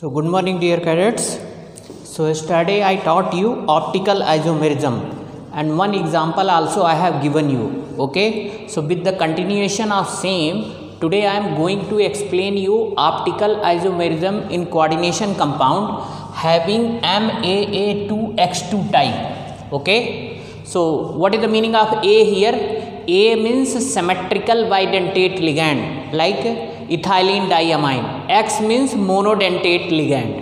So good morning dear cadets. So yesterday I taught you optical isomerism and one example also I have given you. Okay. So with the continuation of same, today I am going to explain you optical isomerism in coordination compound having MAA2X2 type. Okay. So what is the meaning of A here? A means symmetrical bidentate ligand like ethylene diamine. X means monodentate ligand.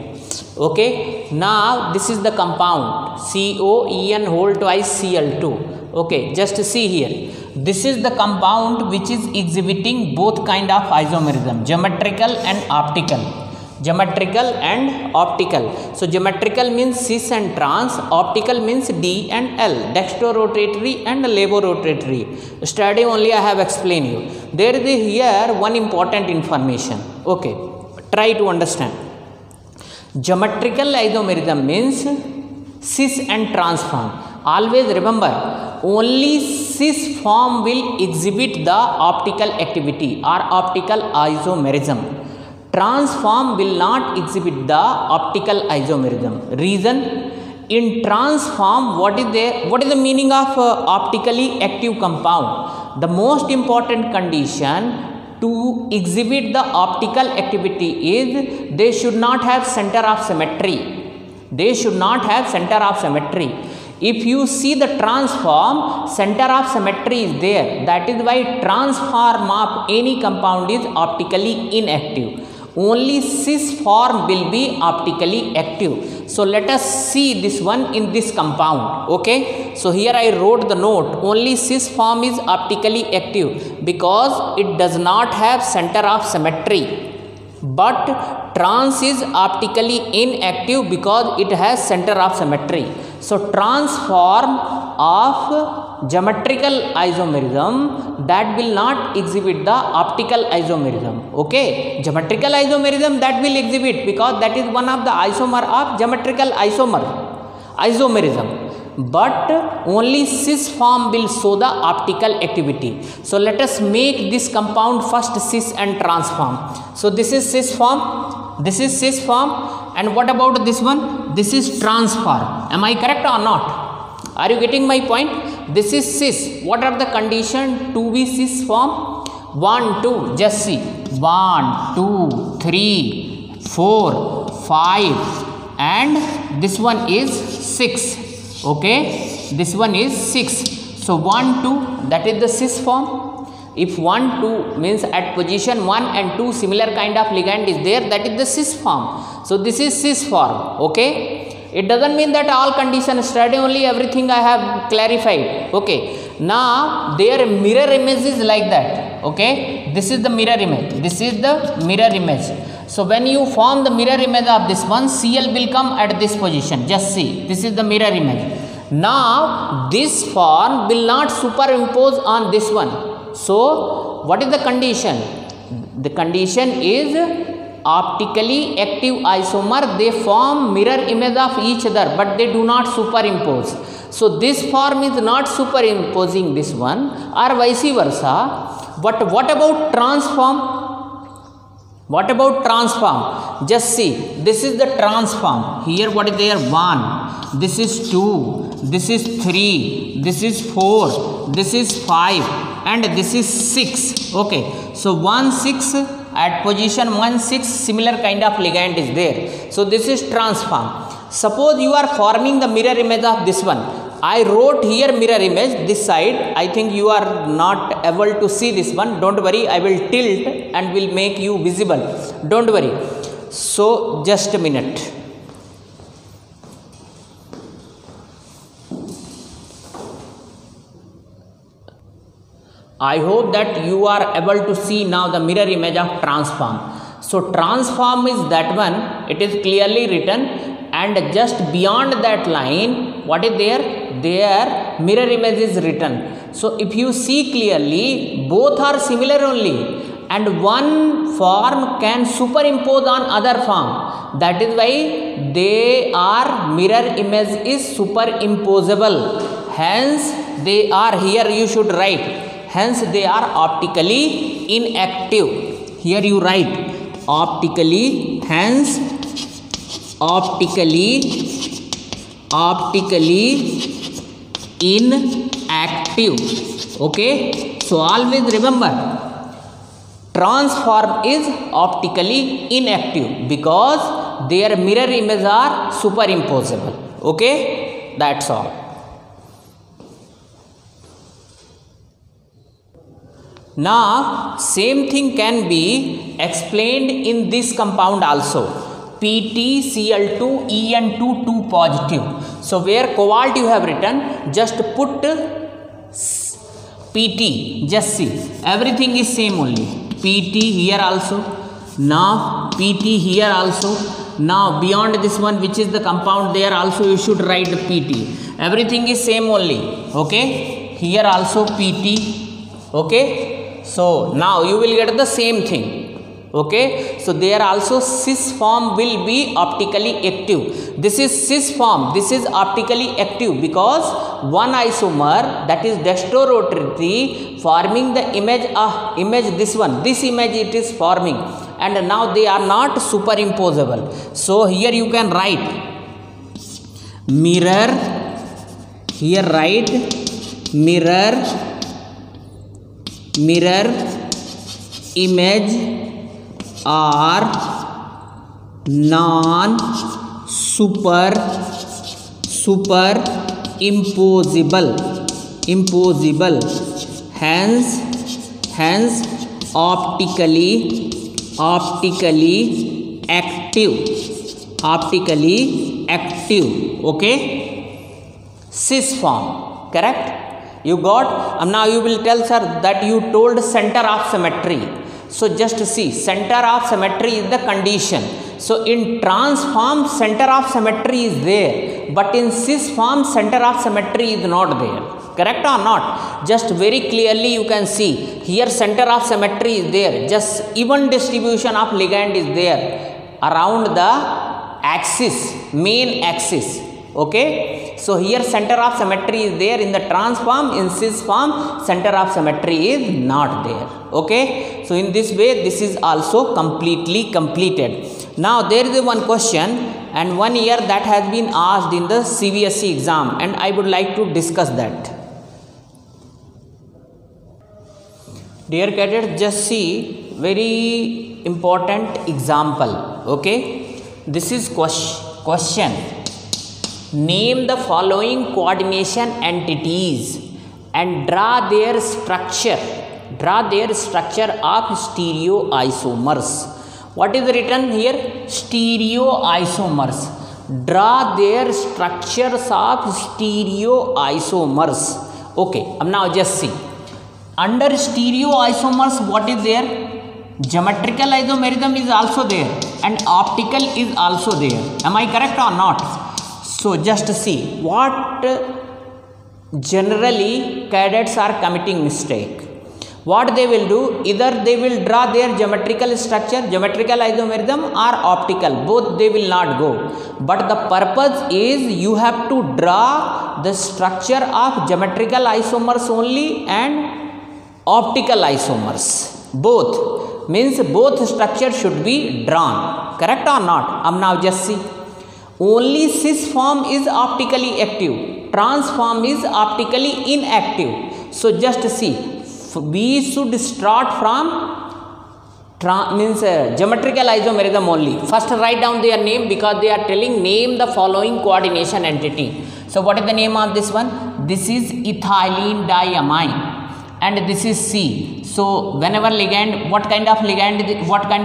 Okay. Now this is the compound COEN whole twice Cl2. Okay. Just see here. This is the compound which is exhibiting both kind of isomerism, geometrical and optical. Geometrical and optical. So geometrical means cis and trans, optical means D and L, dextrorotatory and laborotatory. Study only I have explained you. There is here one important information. Okay, try to understand. Geometrical isomerism means cis and trans form. Always remember, only cis form will exhibit the optical activity or optical isomerism. Trans form will not exhibit the optical isomerism. Reason? In trans form, what is the meaning of optically active compound? The most important condition to exhibit the optical activity is they should not have center of symmetry. They should not have center of symmetry. If you see the trans form, center of symmetry is there. That is why trans form of any compound is optically inactive. Only cis form will be optically active. So let us see this one in this compound. Okay. So here I wrote the note. Only cis form is optically active because it does not have center of symmetry. But trans is optically inactive because it has center of symmetry. So trans form of geometrical isomerism that will not exhibit the optical isomerism. Okay. Geometrical isomerism that will exhibit because that is one of the isomer of geometrical isomerism. But only cis form will show the optical activity. So let us make this compound first cis and trans form. So this is cis form, this is cis form, and what about this one? This is trans form. Am I correct or not? Are you getting my point? This is cis. What are the conditions to be cis form? 1, 2, just see. 1, 2, 3, 4, 5, and this one is 6. Okay, this one is 6. So 1, 2, that is the cis form. If 1, 2 means at position 1 and 2 similar kind of ligand is there, that is the cis form. So this is cis form. Okay, it doesn't mean that all conditions, study only everything I have clarified. Okay, now their mirror image is like that. Okay, this is the mirror image, this is the mirror image. So when you form the mirror image of this one, Cl will come at this position. Just see, this is the mirror image. Now this form will not superimpose on this one. So what is the condition? The condition is optically active isomer, they form mirror image of each other, but they do not superimpose. So this form is not superimposing this one or vice versa. But what about trans form? What about trans form? Just see, this is the trans form. Here what is there? 1, this is 2, this is 3, this is 4, this is 5, and this is 6. Okay, so 1, 6 at position 1, 6 similar kind of ligand is there. So this is trans form. Suppose you are forming the mirror image of this one. I wrote here mirror image this side. I think you are not able to see this one. Don't worry, I will tilt and will make you visible. Don't worry. So just a minute. I hope that you are able to see now the mirror image of transform. So transform is that one. It is clearly written. And just beyond that line, what is there? There mirror image is written. So if you see clearly, both are similar only, and one form can superimpose on other form. That is why they are mirror image is superimposable. Hence they are here. You should write. Hence they are optically inactive. Here you write optically, hence optically inactive. Okay, so always remember, transform is optically inactive because their mirror images are superimposable. Okay, that's all. Now same thing can be explained in this compound also, PtCl2En2 2 positive. So where cobalt you have written, just put Pt, just see, everything is same only. Pt here also, now Pt here also, now beyond this one which is the compound, there also you should write the Pt. Everything is same only. Okay, here also Pt. Okay, so now you will get the same thing. Okay, so there also cis form will be optically active. This is cis form, this is optically active because one isomer, that is dextrorotary, forming the image this one, this image it is forming, and now they are not superimposable. So here you can write mirror, here write mirror image are superimposable, hence optically active. Okay, cis form, correct? You got? Now you will tell sir that you told center of symmetry. So just see, center of symmetry is the condition. So in transform center of symmetry is there, but in cis form center of symmetry is not there. Correct or not? Just very clearly you can see here center of symmetry is there. Just even distribution of ligand is there around the axis, main axis. Okay, so here center of symmetry is there in the transform, in cis form center of symmetry is not there. Okay, so in this way this is also completely completed. Now there is one question and 1 year that has been asked in the CBSE exam, and I would like to discuss that. Dear cadets, just see very important example. Okay, this is question. Name the following coordination entities and draw their structure of stereoisomers. What is written here? Stereoisomers. Draw their structures of stereoisomers. Okay, now just see. Under stereoisomers, what is there? Geometrical isomerism is also there and optical is also there. Am I correct or not? So just see what generally cadets are committing mistake. What they will do, either they will draw their geometrical structure, geometrical isomerism, or optical, both they will not go. But the purpose is you have to draw the structure of geometrical isomers only and optical isomers. Both means both structures should be drawn. Correct or not? Now just see. Only cis form is optically active, transform is optically inactive. So just see, we should start from geometrical isomerism only. First write down their name because they are telling name the following coordination entity. So what is the name of this one? This is ethylene diamine and this is C. So whenever ligand, what kind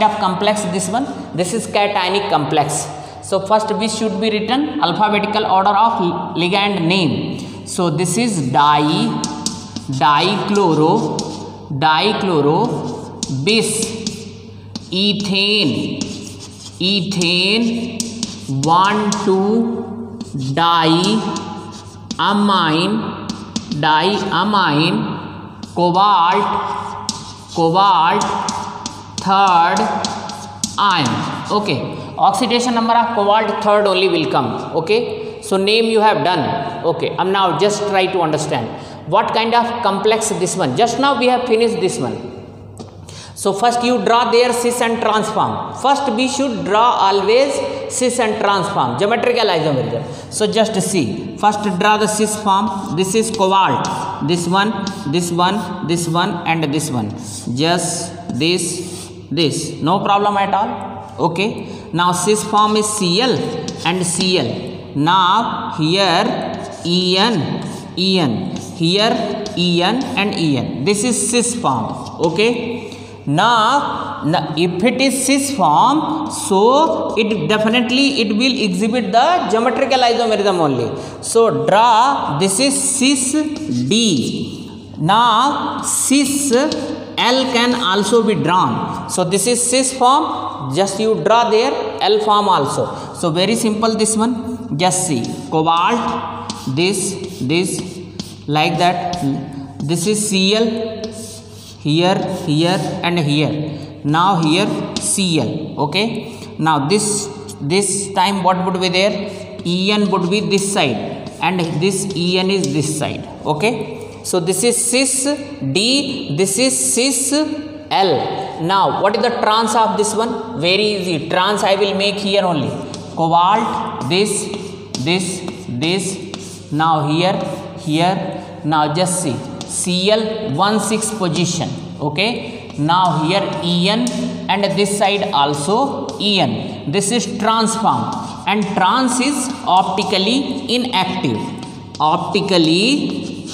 of complex this one? This is cationic complex. So first we should be written alphabetical order of ligand name. So this is dichloro bis ethane 1,2 diamine cobalt third ion. Okay, oxidation number of cobalt third only will come. Okay, so name you have done. Okay, now just try to understand what kind of complex this one. Just now we have finished this one. So first you draw their cis and transform. First we should draw always cis and trans form, geometrical isomerism. So just see, first draw the cis form. This is cobalt, this one, this one, this one, and this one. Just this, no problem at all. Okay, now cis form is Cl and Cl. Now here En, here En and En. This is cis form. Okay, now if it is cis form, so it definitely it will exhibit the geometrical isomerism only. So draw, this is cis D. Now cis L can also be drawn. So this is cis form, just you draw there L form also. So very simple, this one. Just see, cobalt, this like that. This is Cl, here and here. Now here Cl. Okay, now this time what would be there? En would be this side and this En is this side. Okay, so this is cis D, this is cis L. Now what is the trans of this one? Very easy, trans I will make here only. Cobalt, this, now here. Now just see, Cl 1,6 position. Okay, now here En and this side also En. This is trans form, and trans is optically inactive. Optically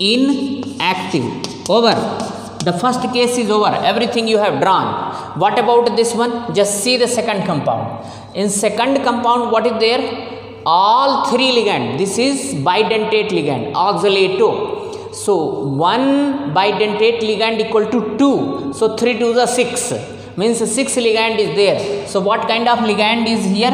inactive. Over. The first case is over. Everything you have drawn. What about this one? Just see the second compound. In second compound, what is there? All three ligand. This is bidentate ligand, oxalato. So 1 bidentate ligand equal to 2. So 3 to the 6 means 6 ligand is there. So what kind of ligand is here?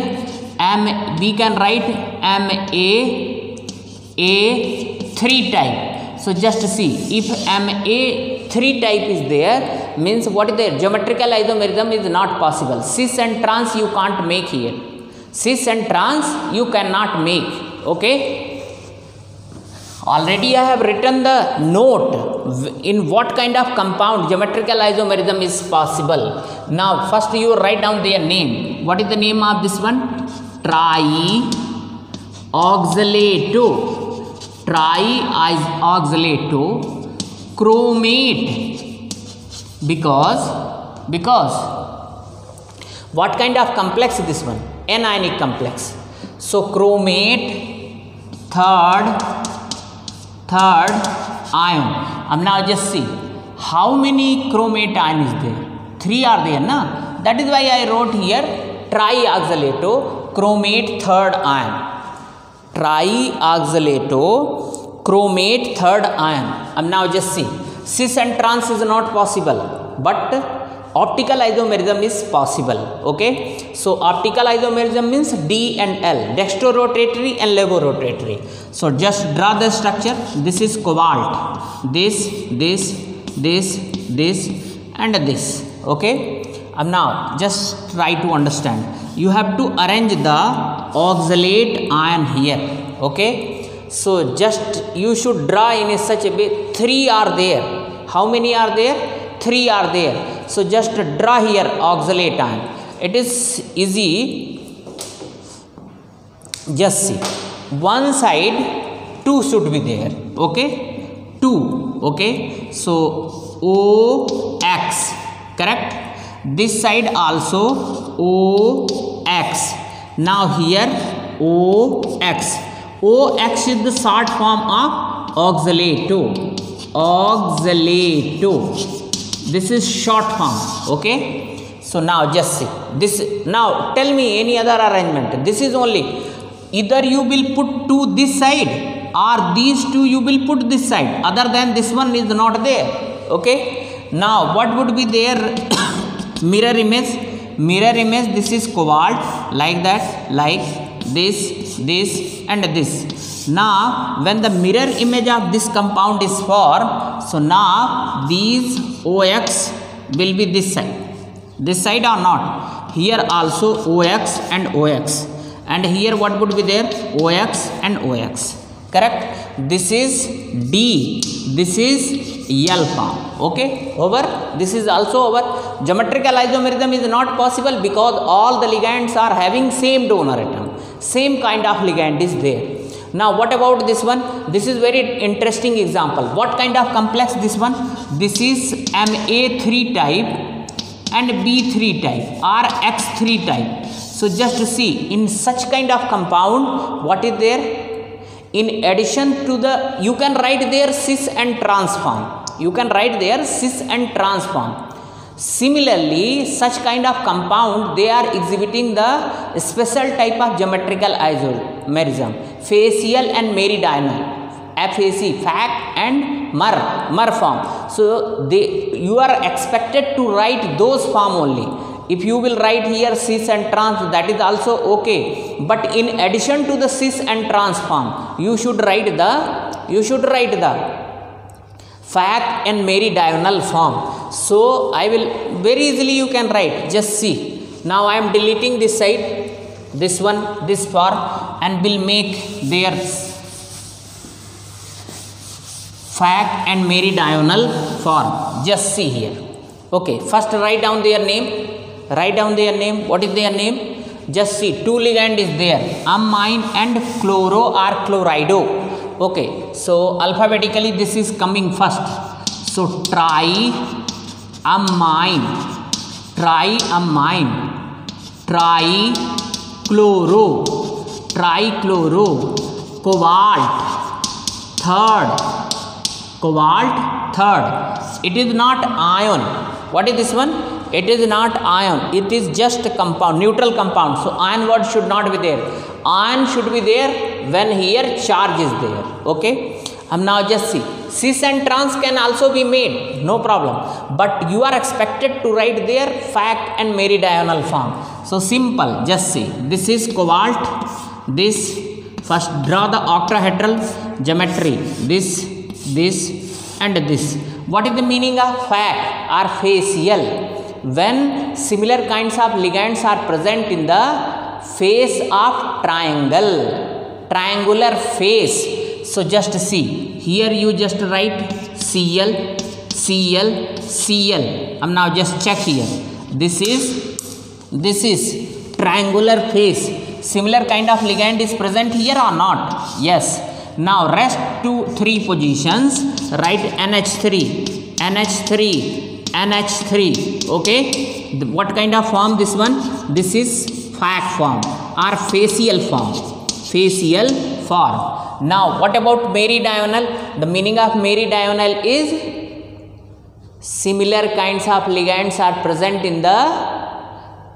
We can write Ma3 type. So just see, if Ma3 type is there, means what is there? Geometrical isomerism is not possible. Cis and trans you can't make here. Cis and trans you cannot make. Okay, already I have written the note in what kind of compound geometrical isomerism is possible. Now first you write down their name. What is the name of this one? Trioxalato chromate, because what kind of complex is this one? Anionic complex. So chromate third ion. Now just see, how many chromate ion is there? 3 are there, na? That is why I wrote here trioxalato chromate third ion. Trioxalato chromate third ion. Now just see, cis and trans is not possible, but optical isomerism is possible. Okay, so optical isomerism means D and L, dextrorotatory and levorotatory. So just draw the structure. This is cobalt, this and this. Okay, now just try to understand. You have to arrange the oxalate ion here. Okay, so just you should draw in such a way. 3 are there. How many are there? 3 are there. So just draw here oxalate ion. It is easy. Just see, one side 2 should be there. Okay, 2. Okay, so OX, correct? This side also OX. Now here OX. OX is the short form of oxalato. This is short form. Okay, so now just see this. Now tell me any other arrangement. This is only either you will put 2 this side or these 2 you will put this side. Other than this one is not there. Okay, now what would be there? Mirror image. This is cobalt, like that, like this and this. Now when the mirror image of this compound is formed, so now these OX will be this side or not? Here also OX and OX, and here what would be there? OX and OX, correct? This is D, this is L form. Okay, over. This is also over. Geometrical isomerism is not possible because all the ligands are having same donor atom. Same kind of ligand is there. Now what about this one? This is very interesting example. What kind of complex this one? This is Ma3 type and B3 type or X3 type. So just to see, in such kind of compound, what is there? In addition to the, you can write there cis and trans form. You can write there cis and trans form. Similarly, such kind of compound, they are exhibiting the special type of geometrical isomerism, facial and meridional, FAC, FAC and MER form. So you are expected to write those form only. If you will write here cis and trans, that is also okay. But in addition to the cis and trans form, you should write the FAC and meridional form. So I will very easily you can write. Just see. Now I am deleting this side, this one, this form, and will make their FAC and meridional form. Just see here. Okay. First write down their name. Write down their name. What is their name? Just see, two ligand is there, amine and chloro or chlorido. Okay, so alphabetically this is coming first. So triamine, trichloro, cobalt, third. It is not ion. What is this one? It is not ion. It is just a compound, neutral compound. So ion word should not be there. Ion should be there when here charge is there. Okay. Now just see. Cis and trans can also be made. No problem. But you are expected to write there FAC and meridional form. So simple. Just see. This is cobalt. This. First draw the octahedral geometry. This and this. What is the meaning of FAC or facial? When similar kinds of ligands are present in the face of triangle, triangular face. So just see, here you just write Cl, Cl, Cl. Now just check here. This is triangular face. Similar kind of ligand is present here or not? Yes. Now rest to 3 positions, write NH3, NH3, NH3. Okay, what kind of form this one? This is FAC form or facial form. Facial form. Now what about meridional? The meaning of meridional is similar kinds of ligands are present in the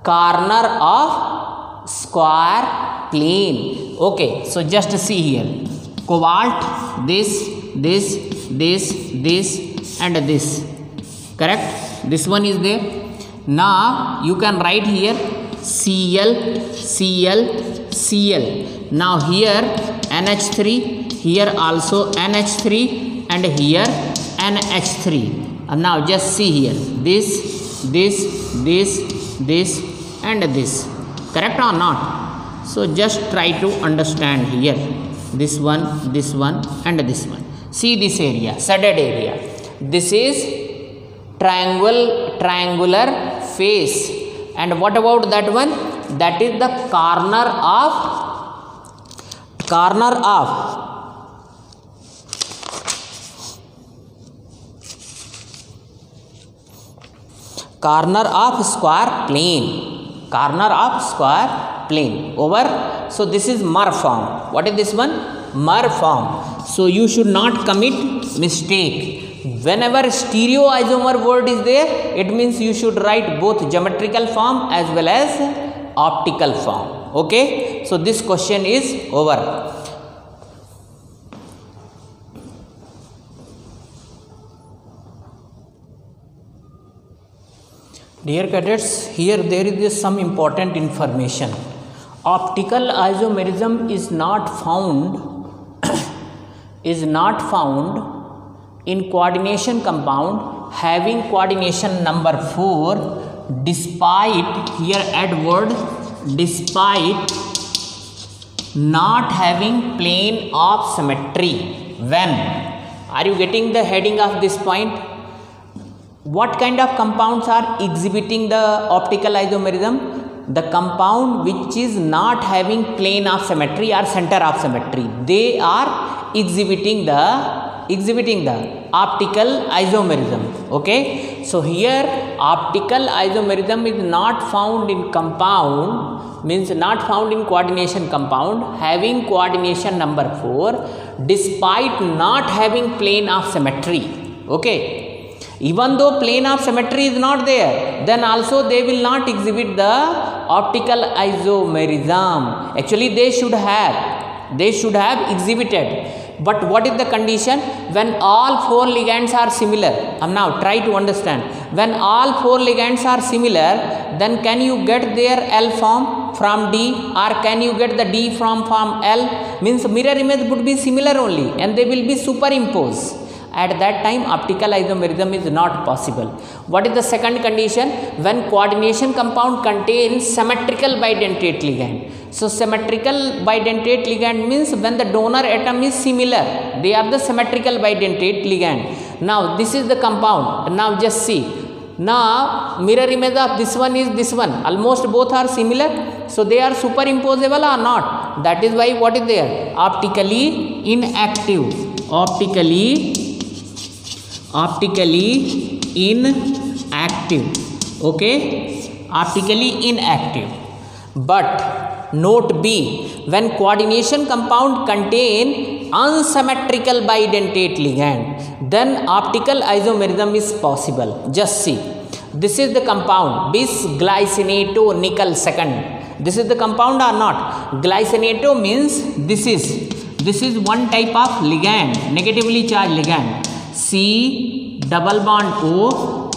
corner of square plane. Okay, so just see here. Cobalt, this and this. Correct? This one is there. Now you can write here Cl, Cl, Cl. Now here NH3, here also NH3 and here NH3. And now just see here this and this. Correct or not? So just try to understand here. This one and this one. See this area, shaded area. This is triangular face. And what about that one? That is the corner of square plane. Corner of square plane. Over. So this is MER form. What is this one? MER form. So you should not commit mistake. Whenever stereoisomer word is there, it means you should write both geometrical form as well as optical form. Okay. So this question is over. Dear cadets, here there is some important information. Optical isomerism is not found in coordination compound having coordination number 4 despite, here add word, despite not having plane of symmetry when Are you getting the heading of this point? What kind of compounds are exhibiting the optical isomerism? The compound which is not having plane of symmetry or center of symmetry, they are exhibiting the optical isomerism. Okay, so here optical isomerism is not found in compound, means not found in coordination compound having coordination number 4 despite not having plane of symmetry. Okay, even though plane of symmetry is not there, then also they will not exhibit the optical isomerism. Actually they should have exhibited. But what is the condition? When all 4 ligands are similar. Now try to understand. When all 4 ligands are similar, then can you get their L form from D, or can you get the D from L? Means mirror image would be similar only and they will be superimposed. At that time optical isomerism is not possible. What is the second condition? When coordination compound contains symmetrical bidentate ligand. So symmetrical bidentate ligand means when the donor atom is similar, they are the symmetrical bidentate ligand. Now this is the compound. Now just see. Now mirror image of this one is this one. Almost both are similar. So they are superimposable or not. That is why what is there? Optically inactive. Optically inactive. Okay, optically inactive. But note B, when coordination compound contain unsymmetrical bidentate ligand, then optical isomerism is possible. Just see, this is the compound bis-glycinato nickel second. This is the compound or not? Glycinato means this is one type of ligand, negatively charged ligand. C double bond O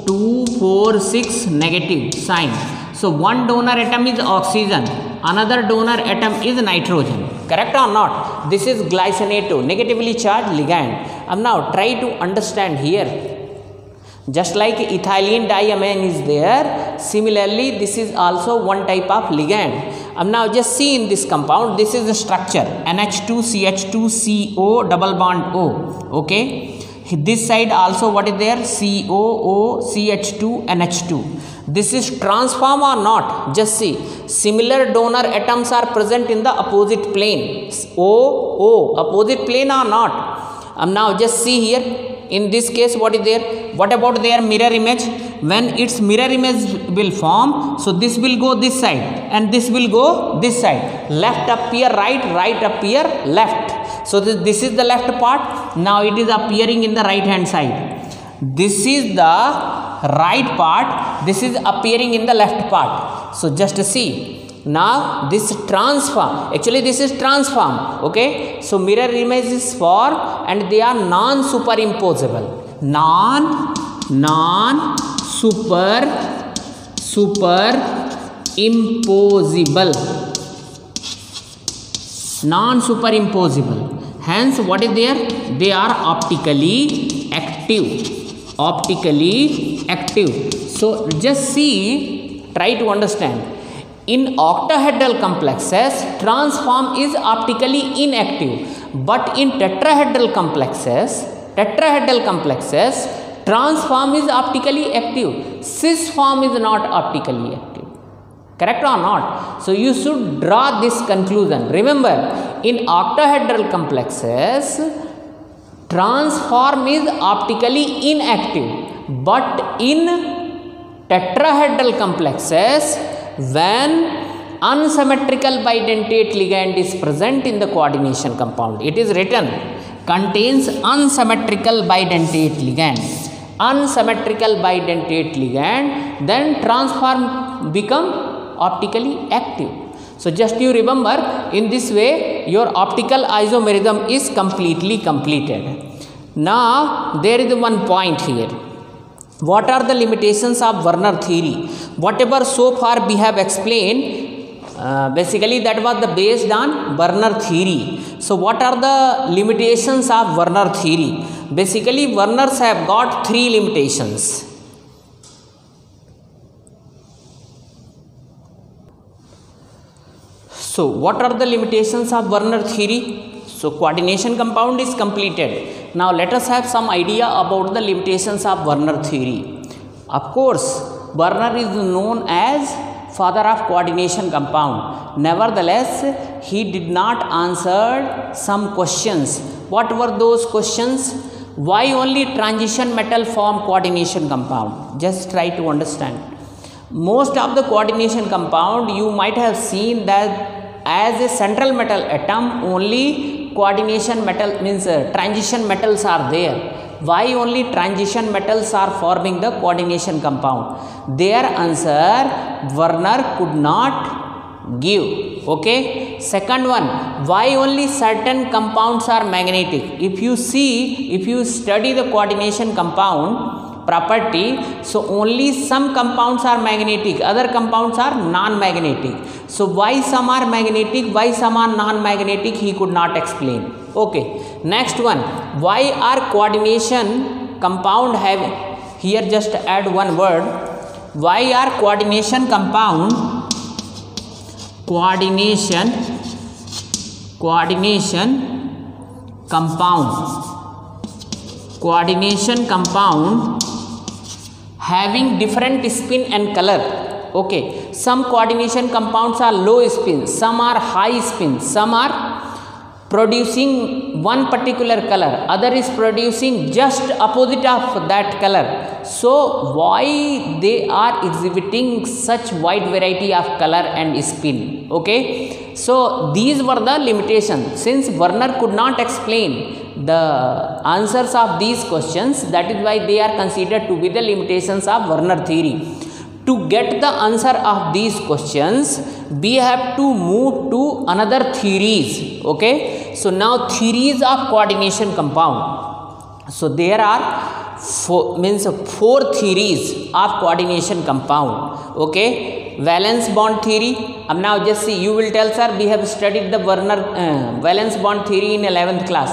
2 4 6 negative sign. So one donor atom is oxygen, another donor atom is nitrogen. Correct or not? This is glycinato, negatively charged ligand. Now try to understand here. Just like ethylene diamine is there, similarly this is also one type of ligand. Now just see in this compound, this is the structure NH2CH2CO double bond O. Okay, this side also what is there? COOCH2 NH2. This is transform or not? Just see, similar donor atoms are present in the opposite plane. O opposite plane or not? Now just see here. In this case what is there? What about their mirror image? When its mirror image will form, so this will go this side and this will go this side. Left appear right, right appear left. So this is the left part. Now it is appearing in the right hand side. This is the right part. This is appearing in the left part. So just see. Now this transform, actually this is transform. Okay, so mirror image is formed and they are non-superimposable. Non-superimposable. Hence what is there? They are optically active. So just see, try to understand. In octahedral complexes, transform is optically inactive, but in tetrahedral complexes, transform is optically active. Cis form is not optically active. Correct or not? So you should draw this conclusion. Remember, in octahedral complexes, transform is optically inactive, but in tetrahedral complexes, when unsymmetrical bidentate ligand is present in the coordination compound, it is written contains unsymmetrical bidentate ligand. Then transform become optically active. So just you remember, in this way your optical isomerism is completely completed. Now there is one point here. What are the limitations of Werner theory? Whatever so far we have explained, basically that was the based on Werner theory. So what are the limitations of Werner theory? Basically Werners have got 3 limitations. So what are the limitations of Werner theory? So coordination compound is completed. Now let us have some idea about the limitations of Werner theory. Of course, Werner is known as father of coordination compound. Nevertheless, he did not answer some questions. What were those questions? Why only transition metal form coordination compound? Just try to understand. Most of the coordination compound you might have seen that as a central metal atom only coordination metal means transition metals are there. Why only transition metals are forming the coordination compound? Their answer Werner could not give. Okay. Second one, why only certain compounds are magnetic? If you study the coordination compound property, so only some compounds are magnetic, other compounds are non-magnetic. So why some are magnetic, why some are non-magnetic, he could not explain. Okay. Next one, why are coordination compound having, here just add one word, why are coordination compound having different spin and color? Okay, some coordination compounds are low spin, some are high spin, some are producing one particular color, other is producing just opposite of that color. So why they are exhibiting such wide variety of color and spin? Okay, so these were the limitations. Since Werner could not explain the answers of these questions, that is why they are considered to be the limitations of Werner theory. To get the answer of these questions, we have to move to another theories. Okay, so now theories of coordination compound. So there are four theories of coordination compound. Okay, valence bond theory. Now just see, you will tell sir, we have studied the Werner valence bond theory in 11th class.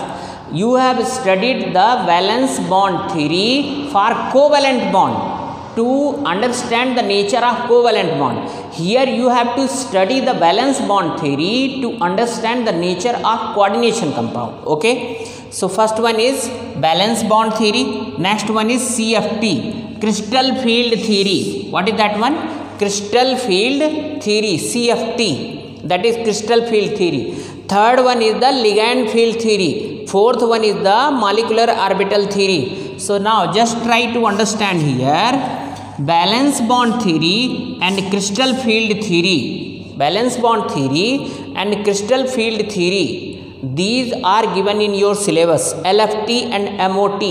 You have studied the valence bond theory for covalent bond. To understand the nature of covalent bond, here you have to study the valence bond theory to understand the nature of coordination compound. Okay, so first one is valence bond theory, next one is CFT, crystal field theory. What is that one? Crystal field theory, CFT, that is crystal field theory. Third one is the ligand field theory. Fourth one is the molecular orbital theory. So now just try to understand here. Valence bond theory and crystal field theory. Valence bond theory and crystal field theory. These are given in your syllabus LFT and MOT.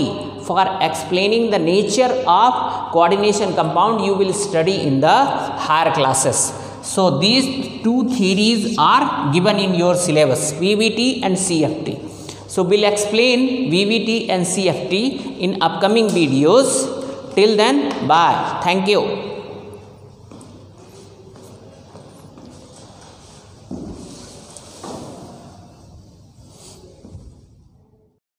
For explaining the nature of coordination compound, you will study in the higher classes. So these two theories are given in your syllabus, VVT and CFT. So we'll explain VVT and CFT in upcoming videos. Till then, bye. Thank you.